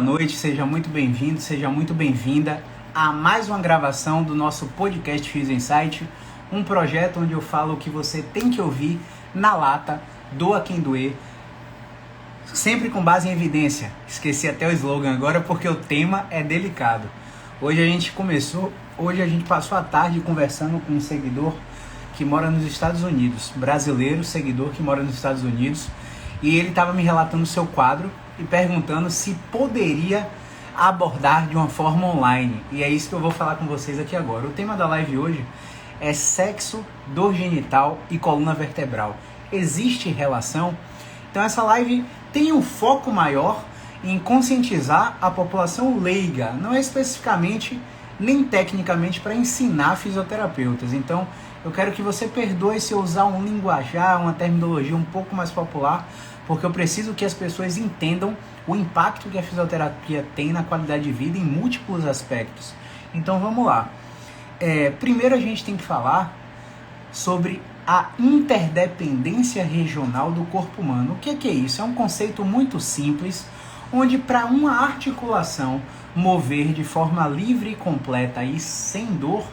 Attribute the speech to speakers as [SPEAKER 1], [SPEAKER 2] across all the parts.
[SPEAKER 1] noite, seja muito bem-vindo, seja muito bem-vinda a mais uma gravação do nosso podcast Physio Insight, um projeto onde eu falo o que você tem que ouvir na lata, doa quem doer, sempre com base em evidência. Esqueci até o slogan agora porque o tema é delicado. Hoje a gente passou a tarde conversando com um seguidor que mora nos Estados Unidos, brasileiro, seguidor que mora nos Estados Unidos, e ele estava me relatando o seu quadro e perguntando se poderia abordar de uma forma online. E é isso que eu vou falar com vocês aqui agora. O tema da live hoje é sexo, dor genital e coluna vertebral. Existe relação? Então essa live tem um foco maior em conscientizar a população leiga, não é especificamente nem tecnicamente para ensinar fisioterapeutas. Então eu quero que você perdoe se eu usar um linguajar, uma terminologia um pouco mais popular, porque eu preciso que as pessoas entendam o impacto que a fisioterapia tem na qualidade de vida em múltiplos aspectos. Então vamos lá. Primeiro a gente tem que falar sobre a interdependência regional do corpo humano. O que é isso? É um conceito muito simples, onde para uma articulação mover de forma livre e completa e sem dor,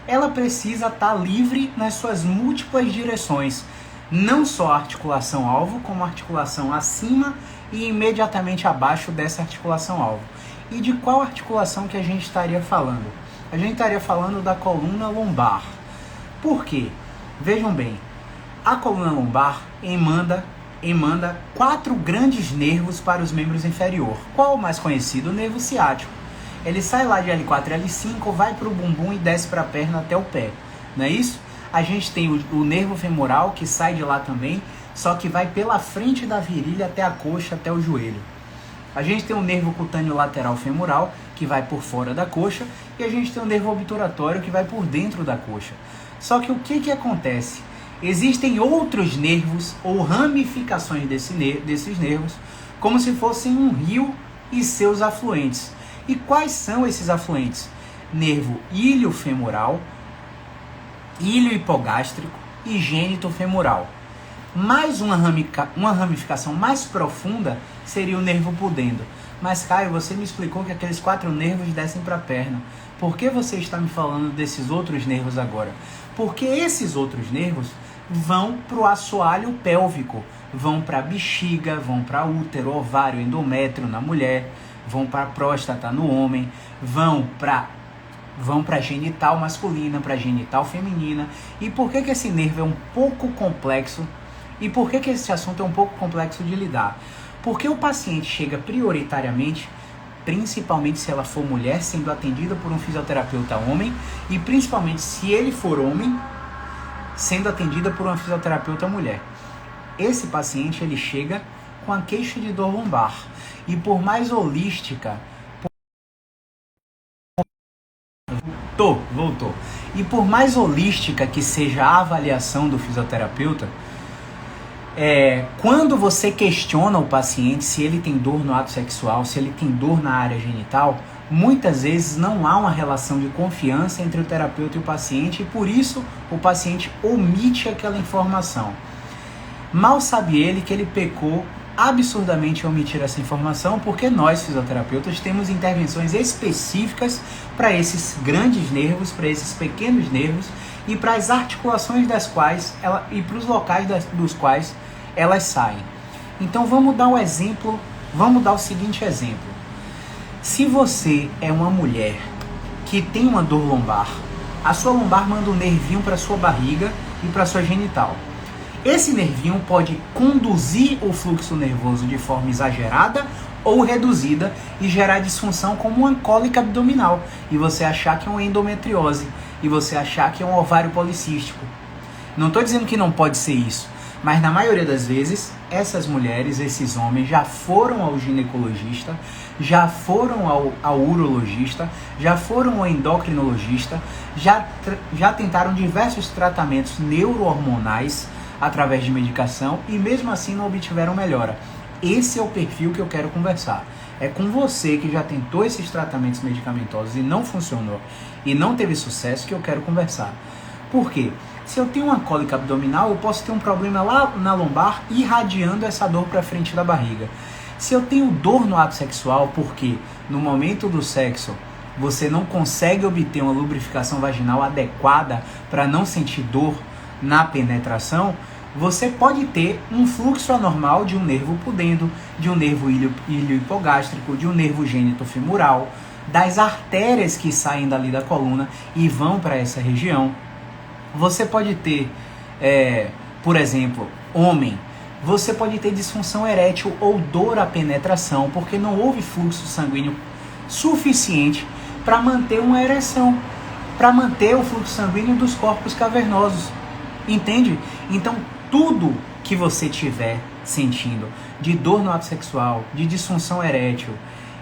[SPEAKER 1] ela precisa estar livre nas suas múltiplas direções. Não só a articulação-alvo, como a articulação acima e imediatamente abaixo dessa articulação-alvo. E de qual articulação que a gente estaria falando? A gente estaria falando da coluna lombar. Por quê? Vejam bem, a coluna lombar emanda 4 grandes nervos para os membros inferior. Qual o mais conhecido? O nervo ciático. Ele sai lá de L4 e L5, vai para o bumbum e desce para a perna até o pé. Não é isso? A gente tem o nervo femoral que sai de lá também, só que vai pela frente da virilha até a coxa, até o joelho. A gente tem o nervo cutâneo lateral femoral, que vai por fora da coxa, e a gente tem o nervo obturatório, que vai por dentro da coxa. Só que o que acontece? Existem outros nervos ou ramificações desses nervos, como se fossem um rio e seus afluentes. E quais são esses afluentes? Nervo iliofemoral, ilho hipogástrico e gênito femoral. Mais uma ramificação mais profunda seria o nervo pudendo. Mas Caio, você me explicou que aqueles 4 nervos descem para a perna. Por que você está me falando desses outros nervos agora? Porque esses outros nervos vão para o assoalho pélvico, vão para a bexiga, vão para útero, ovário, endométrio na mulher, vão para a próstata no homem, vão para genital masculina, para genital feminina. E por que esse nervo é um pouco complexo? E por que esse assunto é um pouco complexo de lidar? Porque o paciente chega prioritariamente, principalmente se ela for mulher, sendo atendida por um fisioterapeuta homem, e principalmente se ele for homem, sendo atendida por uma fisioterapeuta mulher. Esse paciente, ele chega com a queixa de dor lombar. E por mais holística... Voltou. E por mais holística que seja a avaliação do fisioterapeuta, quando você questiona o paciente se ele tem dor no ato sexual, se ele tem dor na área genital, muitas vezes não há uma relação de confiança entre o terapeuta e o paciente, e por isso o paciente omite aquela informação. Mal sabe ele que ele pecou absurdamente ao omitir essa informação, porque nós, fisioterapeutas, temos intervenções específicas para esses grandes nervos, para esses pequenos nervos e para as articulações das quais e para os locais dos quais elas saem. Então vamos dar o seguinte exemplo. Se você é uma mulher que tem uma dor lombar, a sua lombar manda um nervinho para sua barriga e para sua genital. Esse nervinho pode conduzir o fluxo nervoso de forma exagerada ou reduzida e gerar disfunção como uma cólica abdominal, e você achar que é uma endometriose, e você achar que é um ovário policístico. Não estou dizendo que não pode ser isso, mas na maioria das vezes, essas mulheres, esses homens já foram ao ginecologista, já foram ao urologista, já foram ao endocrinologista, já tentaram diversos tratamentos neurohormonais através de medicação e mesmo assim não obtiveram melhora. Esse é o perfil que eu quero conversar. É com você que já tentou esses tratamentos medicamentosos e não funcionou e não teve sucesso que eu quero conversar. Por quê? Se eu tenho uma cólica abdominal, eu posso ter um problema lá na lombar irradiando essa dor para frente da barriga. Se eu tenho dor no ato sexual porque no momento do sexo você não consegue obter uma lubrificação vaginal adequada para não sentir dor na penetração, você pode ter um fluxo anormal de um nervo pudendo, de um nervo iliohipogástrico, de um nervo gênito-femoral, das artérias que saem dali da coluna e vão para essa região. Você pode ter, por exemplo, homem, você pode ter disfunção erétil ou dor à penetração, porque não houve fluxo sanguíneo suficiente para manter uma ereção, para manter o fluxo sanguíneo dos corpos cavernosos. Entende? Então, tudo que você tiver sentindo de dor no ato sexual, de disfunção erétil,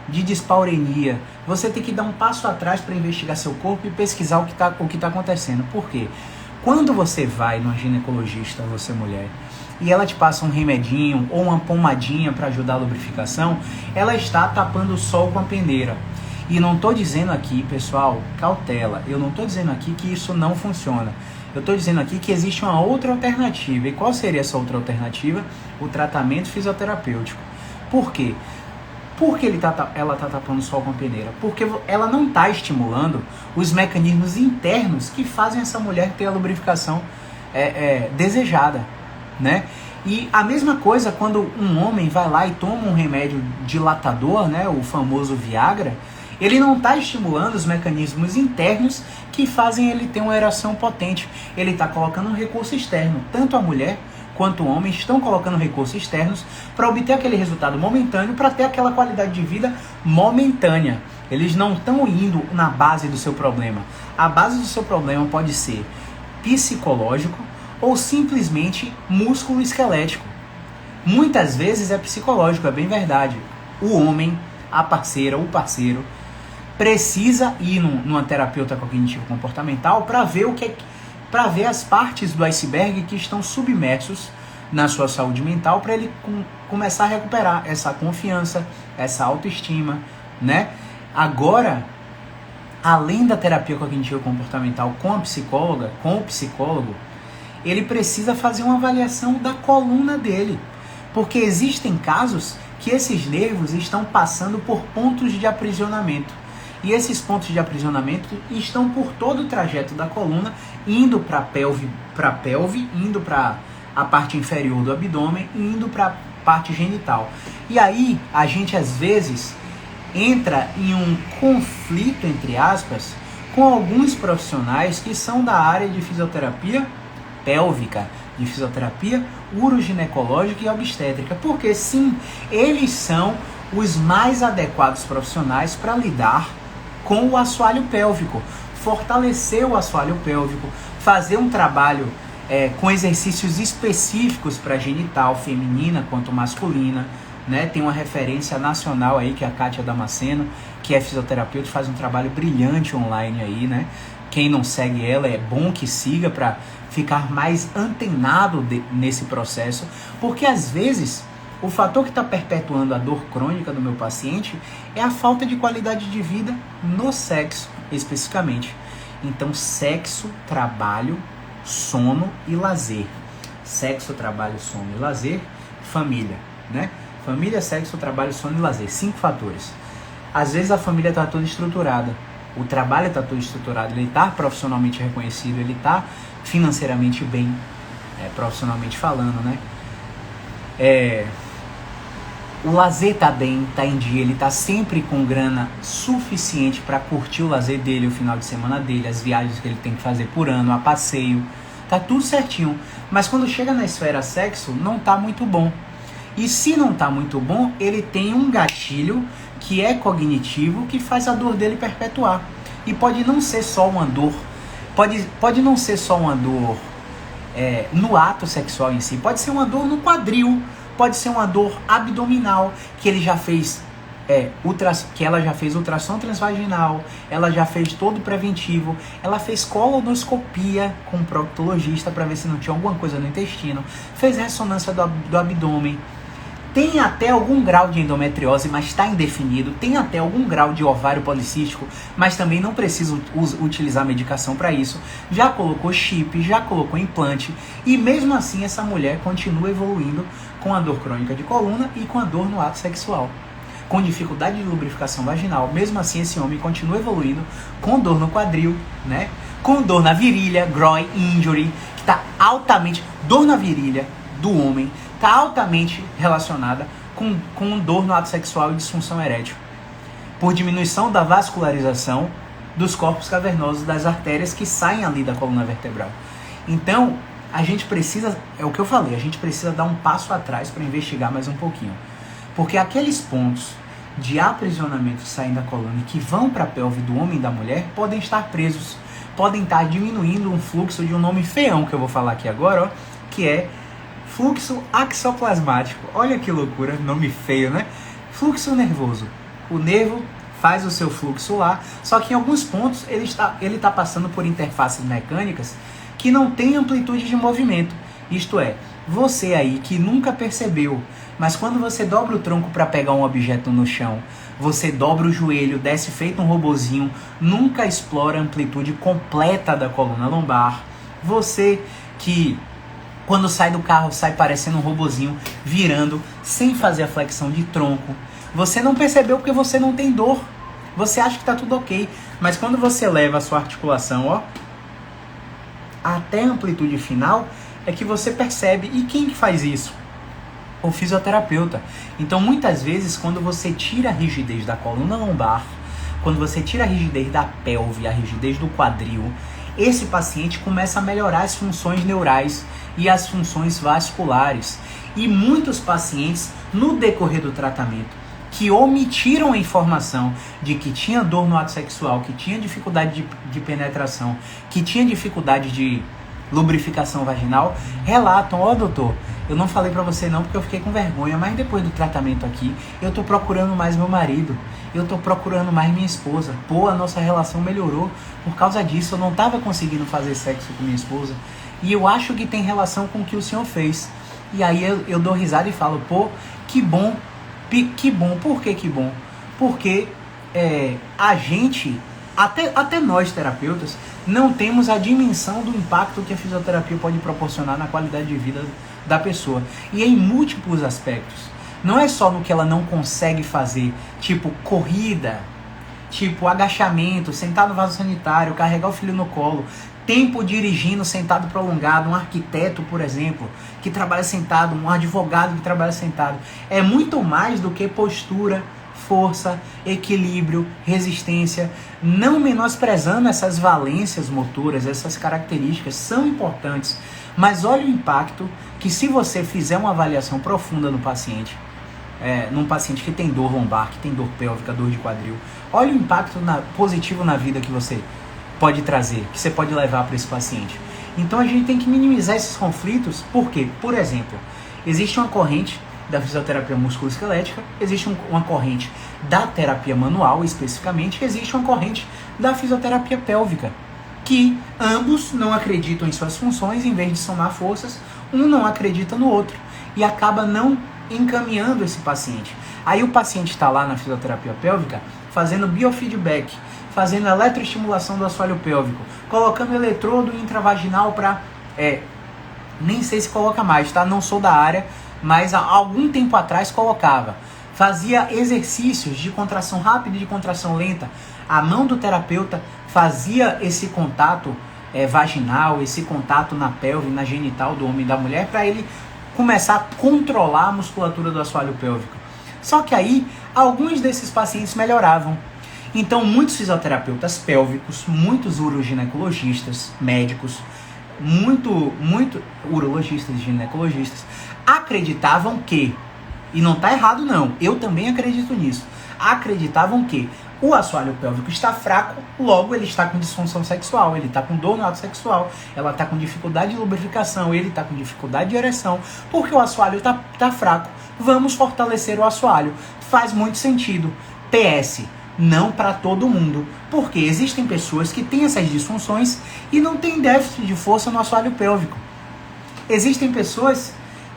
[SPEAKER 1] de dispaurenia, você tem que dar um passo atrás para investigar seu corpo e pesquisar o que tá acontecendo. Por quê? Quando você vai numa ginecologista, você mulher, e ela te passa um remedinho ou uma pomadinha para ajudar a lubrificação, ela está tapando o sol com a peneira. E não estou dizendo aqui, pessoal, cautela, eu não estou dizendo aqui que isso não funciona. Eu estou dizendo aqui que existe uma outra alternativa. E qual seria essa outra alternativa? O tratamento fisioterapêutico. Por quê? Por que ela está tapando o sol com a peneira? Porque ela não está estimulando os mecanismos internos que fazem essa mulher ter a lubrificação desejada, né? E a mesma coisa quando um homem vai lá e toma um remédio dilatador, né, o famoso Viagra, ele não está estimulando os mecanismos internos que fazem ele ter uma ereção potente. Ele está colocando um recurso externo. Tanto a mulher quanto o homem estão colocando recursos externos para obter aquele resultado momentâneo, para ter aquela qualidade de vida momentânea. Eles não estão indo na base do seu problema. A base do seu problema pode ser psicológico ou simplesmente músculo esquelético. Muitas vezes é psicológico, é bem verdade. O homem, a parceira, o parceiro precisa ir numa terapeuta cognitivo comportamental para ver as partes do iceberg que estão submersos na sua saúde mental, para ele começar a recuperar essa confiança, essa autoestima, né? Agora, além da terapia cognitivo comportamental com a psicóloga, com o psicólogo, ele precisa fazer uma avaliação da coluna dele, porque existem casos que esses nervos estão passando por pontos de aprisionamento. E esses pontos de aprisionamento estão por todo o trajeto da coluna, indo para a pelve, indo para a parte inferior do abdômen e indo para a parte genital. E aí a gente às vezes entra em um conflito, entre aspas, com alguns profissionais que são da área de fisioterapia pélvica, de fisioterapia uroginecológica e obstétrica, porque sim, eles são os mais adequados profissionais para lidar com o assoalho pélvico, fortalecer o assoalho pélvico, fazer um trabalho com exercícios específicos para genital, feminina quanto masculina, né? Tem uma referência nacional aí, que é a Kátia Damasceno, que é fisioterapeuta, faz um trabalho brilhante online aí, né? Quem não segue ela, é bom que siga para ficar mais antenado nesse processo, porque às vezes o fator que está perpetuando a dor crônica do meu paciente é a falta de qualidade de vida no sexo, especificamente. Então, sexo, trabalho, sono e lazer. Sexo, trabalho, sono e lazer, família, né? Família, sexo, trabalho, sono e lazer. 5 fatores. Às vezes a família está toda estruturada, o trabalho está todo estruturado, ele está profissionalmente reconhecido, ele está financeiramente bem, profissionalmente falando, né? O lazer tá bem, tá em dia, ele tá sempre com grana suficiente para curtir o lazer dele, o final de semana dele, as viagens que ele tem que fazer por ano, a passeio, tá tudo certinho. Mas quando chega na esfera sexo, não tá muito bom. E se não tá muito bom, ele tem um gatilho que é cognitivo, que faz a dor dele perpetuar. E pode não ser só uma dor, pode não ser só uma dor no ato sexual em si, pode ser uma dor no quadril, pode ser uma dor abdominal, que ele já fez que ela já fez ultrassom transvaginal, ela já fez todo preventivo, ela fez colonoscopia com um proctologista para ver se não tinha alguma coisa no intestino, fez ressonância do abdômen, tem até algum grau de endometriose, mas está indefinido, tem até algum grau de ovário policístico, mas também não precisa utilizar medicação para isso, já colocou chip, já colocou implante, e mesmo assim essa mulher continua evoluindo com a dor crônica de coluna e com a dor no ato sexual, com dificuldade de lubrificação vaginal. Mesmo assim, esse homem continua evoluindo com dor no quadril, né? Com dor na virilha, groin injury, que está altamente... Dor na virilha do homem está altamente relacionada com dor no ato sexual e disfunção erétil, por diminuição da vascularização dos corpos cavernosos das artérias que saem ali da coluna vertebral. Então, a gente precisa, é o que eu falei, a gente precisa dar um passo atrás para investigar mais um pouquinho. Porque aqueles pontos de aprisionamento que saem da coluna e que vão para a pelve do homem e da mulher podem estar presos, podem estar diminuindo um fluxo de um nome feião que eu vou falar aqui agora, ó, que é fluxo axoplasmático. Olha que loucura, nome feio, né? Fluxo nervoso. O nervo faz o seu fluxo lá, só que em alguns pontos ele está passando por interfaces mecânicas que não tem amplitude de movimento. Isto é, você aí que nunca percebeu, mas quando você dobra o tronco para pegar um objeto no chão, você dobra o joelho, desce feito um robozinho, nunca explora a amplitude completa da coluna lombar. Você que quando sai do carro sai parecendo um robozinho virando sem fazer a flexão de tronco. Você não percebeu porque você não tem dor. Você acha que está tudo ok, mas quando você leva a sua articulação, ó, até a amplitude final, é que você percebe. E quem que faz isso? O fisioterapeuta. Então, muitas vezes, quando você tira a rigidez da coluna lombar, quando você tira a rigidez da pelve, a rigidez do quadril, esse paciente começa a melhorar as funções neurais e as funções vasculares. E muitos pacientes, no decorrer do tratamento, que omitiram a informação de que tinha dor no ato sexual, que tinha dificuldade de penetração, que tinha dificuldade de lubrificação vaginal, relatam, ó doutor, eu não falei pra você não porque eu fiquei com vergonha, mas depois do tratamento aqui, eu tô procurando mais meu marido, eu tô procurando mais minha esposa. Pô, a nossa relação melhorou por causa disso, eu não tava conseguindo fazer sexo com minha esposa, e eu acho que tem relação com o que o senhor fez. E aí eu dou risada e falo, pô, que bom. Que bom. Por que que bom? Porque a gente, até nós terapeutas, não temos a dimensão do impacto que a fisioterapia pode proporcionar na qualidade de vida da pessoa. E em múltiplos aspectos. Não é só no que ela não consegue fazer, tipo corrida, tipo agachamento, sentar no vaso sanitário, carregar o filho no colo, tempo dirigindo sentado prolongado, um arquiteto, por exemplo, que trabalha sentado, um advogado que trabalha sentado. É muito mais do que postura, força, equilíbrio, resistência, não menosprezando essas valências motoras, essas características são importantes, mas olha o impacto que se você fizer uma avaliação profunda no paciente, num paciente que tem dor lombar, que tem dor pélvica, dor de quadril, olha o impacto positivo na vida que você pode trazer, que você pode levar para esse paciente. Então a gente tem que minimizar esses conflitos, porque, por exemplo, existe uma corrente da fisioterapia musculoesquelética, existe uma corrente da terapia manual especificamente, existe uma corrente da fisioterapia pélvica, que ambos não acreditam em suas funções, em vez de somar forças, um não acredita no outro e acaba não encaminhando esse paciente. Aí o paciente está lá na fisioterapia pélvica fazendo biofeedback, fazendo eletroestimulação do assoalho pélvico, colocando eletrodo intravaginal para... nem sei se coloca mais, tá? Não sou da área, mas há algum tempo atrás colocava. Fazia exercícios de contração rápida e de contração lenta. A mão do terapeuta fazia esse contato vaginal, esse contato na pelve, na genital do homem e da mulher, para ele começar a controlar a musculatura do assoalho pélvico. Só que aí, alguns desses pacientes melhoravam. Então, muitos fisioterapeutas pélvicos, muitos uroginecologistas, médicos, muito urologistas e ginecologistas, acreditavam que, e não está errado não, eu também acredito nisso, acreditavam que o assoalho pélvico está fraco, logo ele está com disfunção sexual, ele está com dor no ato sexual, ela está com dificuldade de lubrificação, ele está com dificuldade de ereção, porque o assoalho está fraco, vamos fortalecer o assoalho. Faz muito sentido. PS, não para todo mundo, porque existem pessoas que têm essas disfunções e não têm déficit de força no assoalho pélvico. Existem pessoas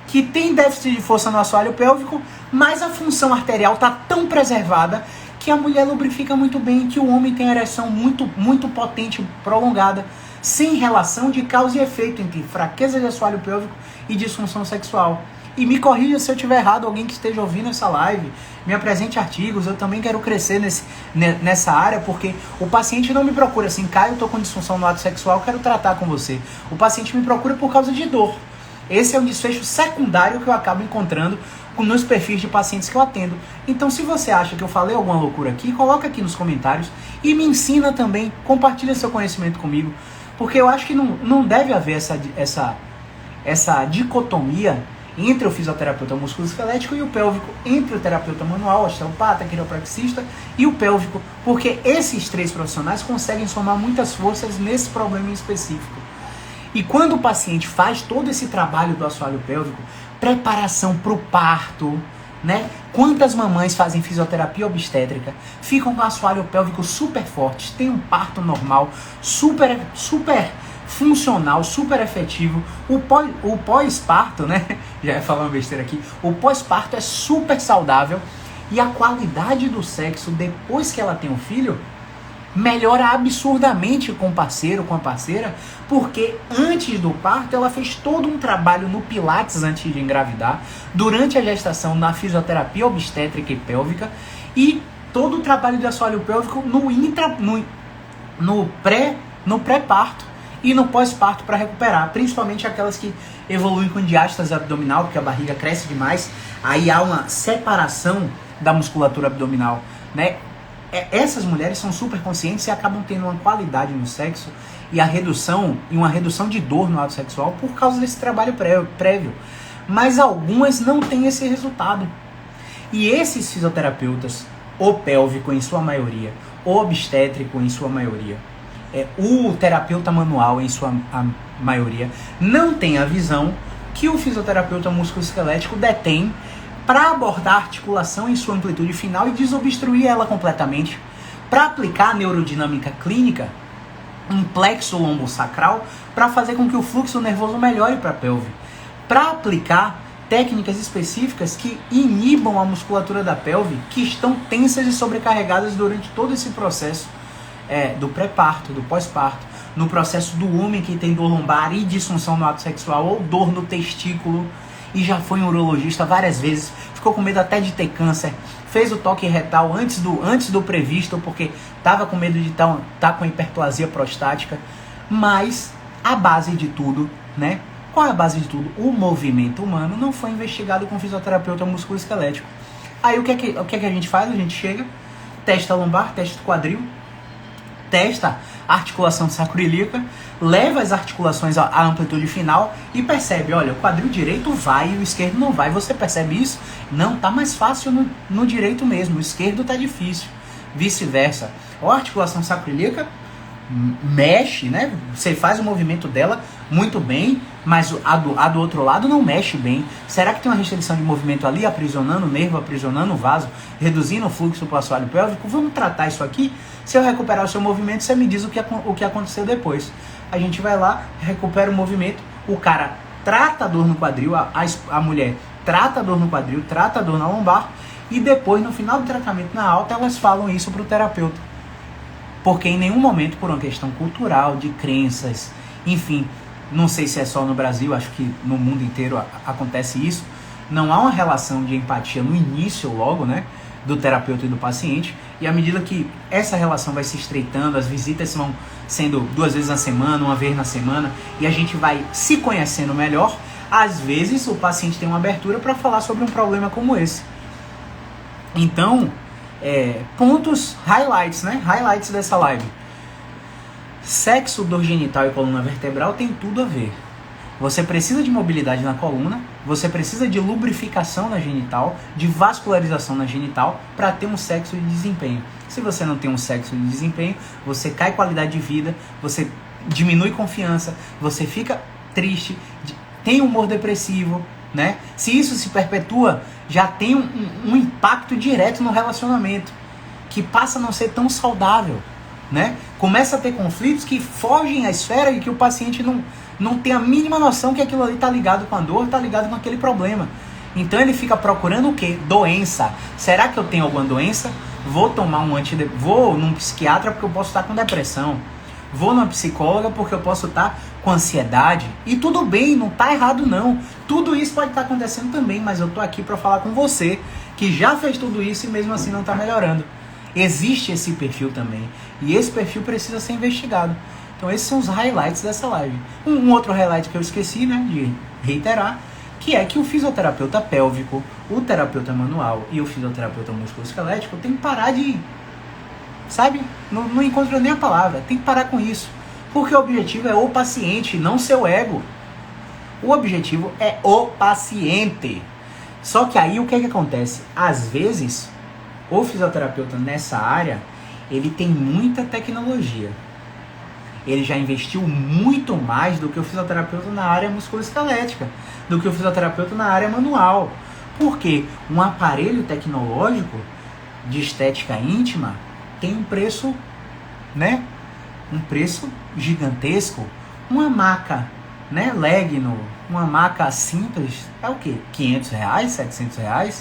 [SPEAKER 1] que têm déficit de força no assoalho pélvico, mas a função arterial está tão preservada que a mulher lubrifica muito bem, que o homem tem ereção muito, muito potente, prolongada, sem relação de causa e efeito entre fraqueza de assoalho pélvico e disfunção sexual. E me corrija se eu estiver errado, alguém que esteja ouvindo essa live, me apresente artigos, eu também quero crescer nessa área, porque o paciente não me procura assim, Caio, eu estou com disfunção no ato sexual, quero tratar com você. O paciente me procura por causa de dor. Esse é um desfecho secundário que eu acabo encontrando nos perfis de pacientes que eu atendo. Então, se você acha que eu falei alguma loucura aqui, coloca aqui nos comentários e me ensina também, compartilha seu conhecimento comigo, porque eu acho que não deve haver essa dicotomia entre o fisioterapeuta musculoesquelético e o pélvico, entre o terapeuta manual, osteopata, quiropraxista e o pélvico, porque esses três profissionais conseguem somar muitas forças nesse problema em específico. E quando o paciente faz todo esse trabalho do assoalho pélvico, preparação para o parto, né? Quantas mamães fazem fisioterapia obstétrica, ficam com o assoalho pélvico super fortes, tem um parto normal, super funcional, super efetivo. O pós-parto, né? Já ia falar uma besteira aqui. O pós-parto é super saudável e a qualidade do sexo depois que ela tem um filho melhora absurdamente com o parceiro, com a parceira, porque antes do parto ela fez todo um trabalho no Pilates antes de engravidar, durante a gestação na fisioterapia obstétrica e pélvica, e todo o trabalho de assoalho pélvico no pré-parto e no pós-parto para recuperar, principalmente aquelas que evoluem com diástase abdominal, porque a barriga cresce demais, aí há uma separação da musculatura abdominal, né? Essas mulheres são super conscientes e acabam tendo uma qualidade no sexo e uma redução de dor no ato sexual por causa desse trabalho prévio. Mas algumas não têm esse resultado. E esses fisioterapeutas, o pélvico em sua maioria, o obstétrico em sua maioria, o terapeuta manual em sua maioria, não tem a visão que o fisioterapeuta musculoesquelético detém para abordar a articulação em sua amplitude final e desobstruir ela completamente, para aplicar a neurodinâmica clínica, um plexo lombosacral, para fazer com que o fluxo nervoso melhore para a pelve, para aplicar técnicas específicas que inibam a musculatura da pelve, que estão tensas e sobrecarregadas durante todo esse processo do pré-parto, do pós-parto, no processo do homem que tem dor lombar e disfunção no ato sexual ou dor no testículo, e já foi um urologista várias vezes, ficou com medo até de ter câncer, fez o toque retal antes do previsto, porque estava com medo de estar com hiperplasia prostática. Mas a base de tudo, né? Qual é a base de tudo? O movimento humano não foi investigado com fisioterapeuta musculoesquelético. Aí o que é que a gente faz? A gente chega, testa a lombar, testa o quadril, testa a articulação sacroiliaca, leva as articulações à amplitude final e percebe, olha, o quadril direito vai e o esquerdo não vai. Você percebe isso? Não, tá mais fácil no direito mesmo, o esquerdo tá difícil. Vice-versa. A articulação sacroiliaca mexe, né? Você faz o movimento dela muito bem, mas a do outro lado não mexe bem. Será que tem uma restrição de movimento ali, aprisionando o nervo, aprisionando o vaso, reduzindo o fluxo para o assoalho pélvico? Vamos tratar isso aqui. Se eu recuperar o seu movimento, você me diz o que aconteceu depois. A gente vai lá, recupera o movimento, o cara trata a dor no quadril, a mulher trata a dor no quadril, trata a dor na lombar, e depois, no final do tratamento na alta, elas falam isso para o terapeuta. Porque em nenhum momento, por uma questão cultural, de crenças, enfim, não sei se é só no Brasil, acho que no mundo inteiro acontece isso, não há uma relação de empatia no início logo, né, do terapeuta e do paciente, e à medida que essa relação vai se estreitando, as visitas vão sendo 2 vezes na semana, 1 vez na semana, e a gente vai se conhecendo melhor, às vezes o paciente tem uma abertura para falar sobre um problema como esse. Então, pontos, highlights, né? Highlights dessa live. Sexo, dor genital e coluna vertebral tem tudo a ver. Você precisa de mobilidade na coluna, você precisa de lubrificação na genital, de vascularização na genital para ter um sexo de desempenho. Se você não tem um sexo de desempenho, você cai qualidade de vida, você diminui confiança, você fica triste, tem humor depressivo, né? Se isso se perpetua, já tem um impacto direto no relacionamento, que passa a não ser tão saudável, né? Começa a ter conflitos que fogem à esfera e que o paciente não tem a mínima noção que aquilo ali está ligado com a dor, está ligado com aquele problema. Então ele fica procurando o quê? Doença. Será que eu tenho alguma doença? Vou tomar vou num psiquiatra porque eu posso estar com depressão. Vou numa psicóloga porque eu posso estar com ansiedade. E tudo bem, não tá errado não. Tudo isso pode estar acontecendo também, mas eu tô aqui para falar com você que já fez tudo isso e mesmo assim não tá melhorando. Existe esse perfil também. E esse perfil precisa ser investigado. Então esses são os highlights dessa live. Um outro highlight que eu esqueci, né, de reiterar, que é que o fisioterapeuta pélvico, o terapeuta manual e o fisioterapeuta musculoesquelético tem que parar de... Sabe? Não encontro nem a palavra. Tem que parar com isso. Porque o objetivo é o paciente, não seu ego. O objetivo é o paciente. Só que aí o que é que acontece? Às vezes, o fisioterapeuta nessa área, ele tem muita tecnologia. Ele já investiu muito mais do que o fisioterapeuta na área musculoesquelética, do que o fisioterapeuta na área manual. Porque um aparelho tecnológico de estética íntima tem um preço, né? Um preço gigantesco. Uma maca, né? Legno, uma maca simples, é o quê? R$500, R$700?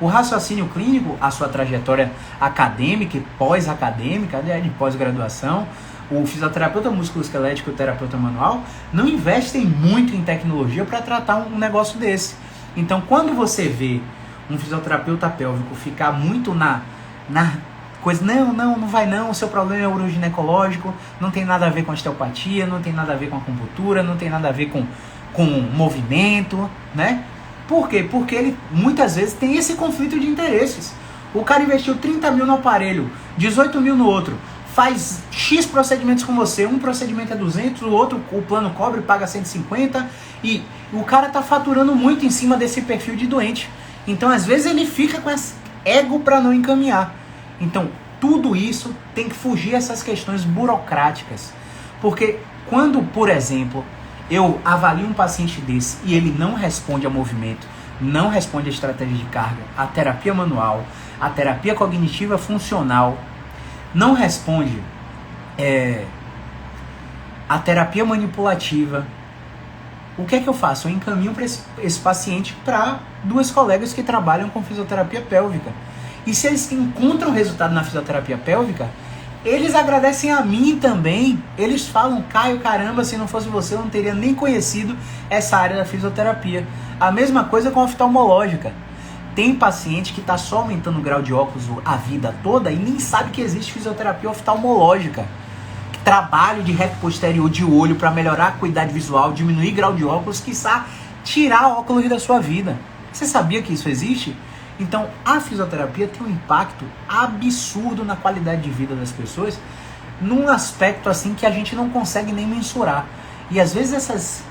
[SPEAKER 1] O raciocínio clínico, a sua trajetória acadêmica e pós-acadêmica, né, de pós-graduação, o fisioterapeuta musculoesquelético e o terapeuta manual não investem muito em tecnologia para tratar um negócio desse. Então, quando você vê um fisioterapeuta pélvico ficar muito na coisa, não vai não, o seu problema é uroginecológico, não tem nada a ver com osteopatia, não tem nada a ver com acupuntura, não tem nada a ver com movimento, né? Por quê? Porque ele muitas vezes tem esse conflito de interesses. O cara investiu 30 mil no aparelho, 18 mil no outro, faz X procedimentos com você, um procedimento é 200, o outro o plano cobre, paga 150, e o cara tá faturando muito em cima desse perfil de doente. Então, às vezes, ele fica com esse ego para não encaminhar. Então, tudo isso tem que fugir essas questões burocráticas. Porque quando, por exemplo, eu avalio um paciente desse e ele não responde ao movimento, não responde à estratégia de carga, à terapia manual, à terapia cognitiva funcional, não responde à terapia manipulativa, o que é que eu faço? Eu encaminho para esse paciente para 2 colegas que trabalham com fisioterapia pélvica. E se eles encontram resultado na fisioterapia pélvica, eles agradecem a mim também. Eles falam, Caio, caramba, se não fosse você eu não teria nem conhecido essa área da fisioterapia. A mesma coisa com a oftalmológica. Tem paciente que está só aumentando o grau de óculos a vida toda e nem sabe que existe fisioterapia oftalmológica. Trabalho de reto posterior de olho para melhorar a acuidade visual, diminuir grau de óculos, quiçá tirar óculos da sua vida. Você sabia que isso existe? Então, a fisioterapia tem um impacto absurdo na qualidade de vida das pessoas, num aspecto assim que a gente não consegue nem mensurar. E às vezes essas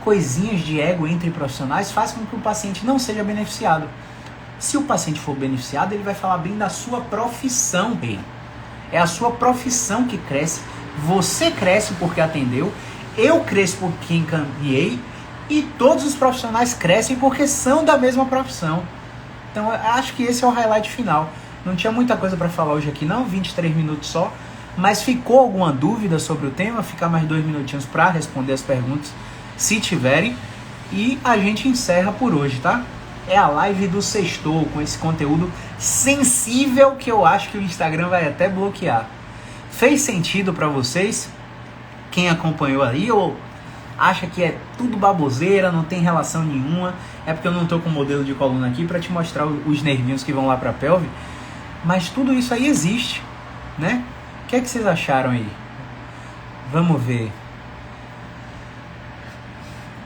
[SPEAKER 1] coisinhas de ego entre profissionais fazem com que o paciente não seja beneficiado. Se o paciente for beneficiado, ele vai falar bem da sua profissão, bem. É a sua profissão que cresce. Você cresce porque atendeu, eu cresço porque encaminhei, e todos os profissionais crescem porque são da mesma profissão. Então, eu acho que esse é o highlight final. Não tinha muita coisa para falar hoje aqui não, 23 minutos só, mas ficou alguma dúvida sobre o tema? Ficar mais 2 minutinhos para responder as perguntas, se tiverem, e a gente encerra por hoje, tá? É a live do Sextou, com esse conteúdo sensível que eu acho que o Instagram vai até bloquear. Fez sentido para vocês? Quem acompanhou aí ou acha que é tudo baboseira, não tem relação nenhuma? É porque eu não estou com o modelo de coluna aqui para te mostrar os nervinhos que vão lá para a pelve. Mas tudo isso aí existe, né? O que é que vocês acharam aí? Vamos ver.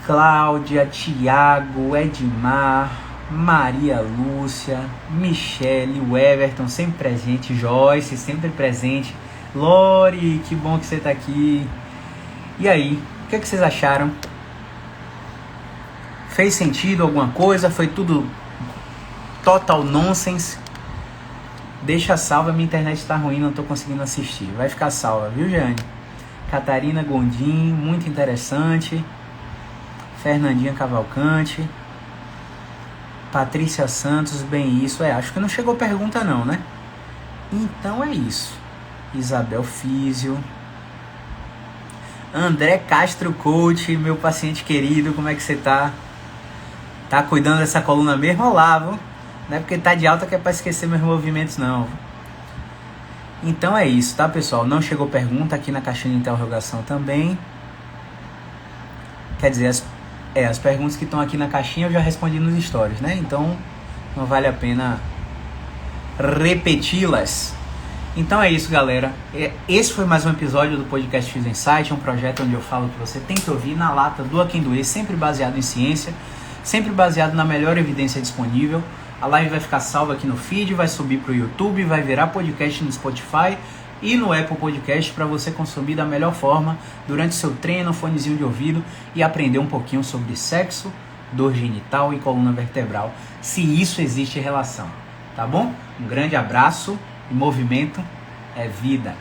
[SPEAKER 1] Cláudia, Tiago, Edmar, Maria Lúcia, Michele, o Everton, sempre presente, Joyce, sempre presente, Lori, que bom que você está aqui. E aí, o que é que vocês acharam? Fez sentido alguma coisa? Foi tudo total nonsense? Deixa salva, minha internet está ruim, não estou conseguindo assistir. Vai ficar salva, viu, Jane? Catarina Gondim, muito interessante. Fernandinha Cavalcante. Patrícia Santos, bem isso. Acho que não chegou pergunta não, né? Então é isso. Isabel Físio. André Castro Coach, meu paciente querido, como é que você tá? Tá cuidando dessa coluna mesmo? Olá, viu? Não é porque tá de alta que é pra esquecer meus movimentos, não. Então é isso, tá, pessoal? Não chegou pergunta aqui na caixinha de interrogação também. Quer dizer, as perguntas que estão aqui na caixinha eu já respondi nos stories, né? Então não vale a pena repeti-las. Então é isso, galera. Esse foi mais um episódio do podcast Fiz Insight, um projeto onde eu falo que você tem que ouvir na lata, doa quem doer, sempre baseado em ciência, sempre baseado na melhor evidência disponível. A live vai ficar salva aqui no feed, vai subir para o YouTube, vai virar podcast no Spotify e no Apple Podcast para você consumir da melhor forma durante seu treino, fonezinho de ouvido e aprender um pouquinho sobre sexo, dor genital e coluna vertebral, se isso existe relação, tá bom? Um grande abraço e movimento é vida.